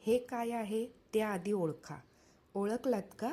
हे काय आहे ते आधी ओळखा. ओळखलात का?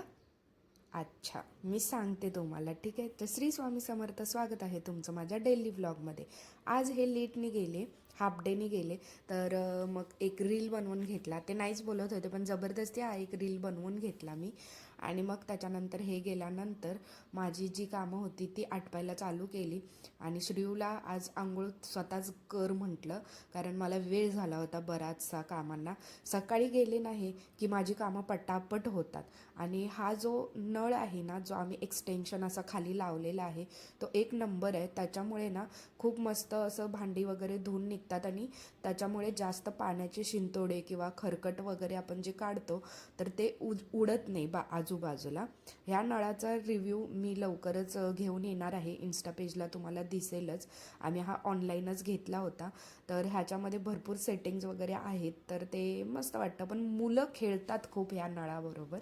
अच्छा, मी सांगते तुम्हाला, ठीक आहे. तर श्री स्वामी समर्थ, स्वागत आहे तुमचं माझ्या डेली व्लॉगमध्ये. आज हे लेटनी गेले, हाफ डेनी गेले, तर मग एक रील बनवून घेतला. ते नाहीच बोलत होते, पण जबरदस्ती एक रील बनवून घेतला मी. आणि मग त्याच्यानंतर हे गेल्यानंतर माझी जी कामं होती ती आटपायला चालू केली. आणि श्रीयूला आज आंघोळ स्वतःच कर म्हटलं, कारण मला वेळ झाला होता बराचसा कामांना. सकाळी गेले नाही की माझी कामं पटापट होतात. आणि हा जो नळ आहे ना, जो आम्ही एक्सटेन्शन असं खाली लावलेला आहे, तो एक नंबर आहे. त्याच्यामुळे ना खूप मस्त असं भांडी वगैरे धुवून निघतात आणि त्याच्यामुळे जास्त पाण्याचे शिंतोडे किंवा खरकट वगैरे आपण जे काढतो तर ते उडत नाही आजूबाजूला. ह्या नळाचा रिव्ह्यू मी लवकरच घेऊन येणार आहे. इन्स्टा पेजला तुम्हाला दिसेलच. आम्ही हा ऑनलाईनच घेतला होता. तर ह्याच्यामध्ये भरपूर सेटिंग्ज वगैरे आहेत, तर ते मस्त वाटतं. पण मुलं खेळतात खूप ह्या नळाबरोबर.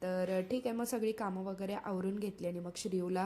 तर ठीक आहे, मग सगळी कामं वगैरे आवरून घेतली आणि मग श्रीयूला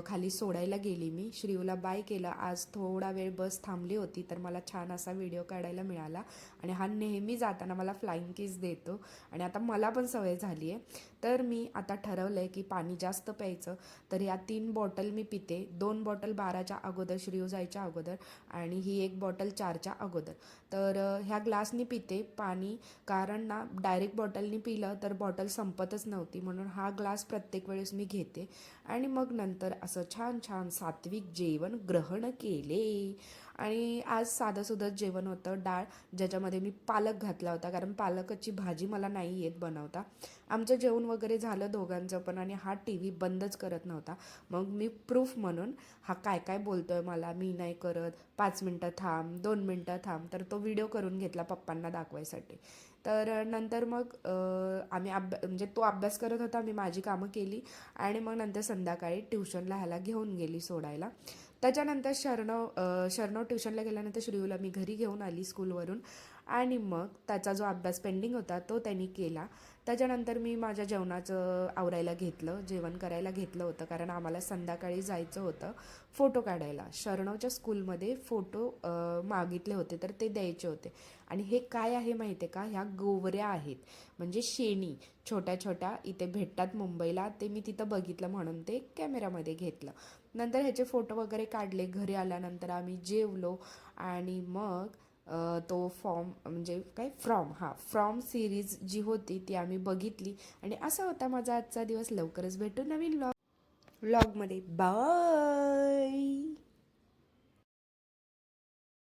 खाली सोडायला गेली मी. श्रीयूला बाय केलं. आज थोडा वेळ बस थांबली होती, तर मला छान असा व्हिडिओ काढायला मिळाला. आणि हा नेहमी जाताना मला फ्लाईंग किस देतो आणि आता मला पण सवय झाली आहे. तर मी आता ठरवलं आहे की पाणी जास्त प्यायचं. तर ह्या 3 बॉटल मी पिते. 2 बॉटल 12च्या अगोदर, श्रीयू जायच्या अगोदर, आणि ही 1 बॉटल 4च्या अगोदर. तर ह्या ग्लासनी पिते पाणी, कारण ना डायरेक्ट बॉटलनी पिलं तर बॉटल संपतच नव्हती. म्हणून हा ग्लास प्रत्येक वेळेस मी घेते. आणि मग नंतर असं छान छान सात्विक जेवण ग्रहण केले. आणि आज साधंसुधं जेवण होतं. डाळ ज्याच्यामध्ये मी पालक घातला होता, कारण पालकाची भाजी मला नाही येत बनवता. आमचं जेवण वगैरे झालं दोघांचं पण, आणि हा टी व्ही बंदच करत नव्हता. मग मी प्रूफ म्हणून हा काय काय बोलतोय मला, मी नाही करत, 5 मिनटं थांब, 2 मिनटं थांब, तर तो व्हिडिओ करून घेतला पप्पांना दाखवायसाठी. तर नंतर मग आम्ही म्हणजे तो अभ्यास करत होता, मी माझी कामं केली. आणि मग नंतर संध्याकाळी ट्युशनला ह्याला घेऊन गेली सोडायला. त्याच्यानंतर शरणव ट्युशनला गेल्यानंतर श्रीयूला मी घरी घेऊन आली स्कूलवरून. आणि मग त्याचा जो अभ्यास पेंडिंग होता तो त्यांनी केला. त्याच्यानंतर मी माझ्या जेवणाचं आवरायला घेतलं, जेवण करायला घेतलं होतं, कारण आम्हाला संध्याकाळी जायचं होतं फोटो काढायला. शरणवच्या स्कूलमध्ये फोटो मागितले होते, तर ते द्यायचे होते. आणि हे काय आहे माहिती आहे का? ह्या गोवऱ्या आहेत, म्हणजे शेणी, छोट्या छोट्या इथे भेटतात मुंबईला. ते मी तिथं बघितलं म्हणून ते कॅमेरामध्ये घेतलं. नंतर ह्याचे फोटो वगैरे काढले. घरी आल्यानंतर आम्ही जेवलो. आणि मग तो म्हणजे काय फ्रॉम सिरीज जी होती ती आम्ही बघितली. आणि असा होता माझा आजचा दिवस. लवकरच भेटू नवीन व्लॉगमध्ये. बाय.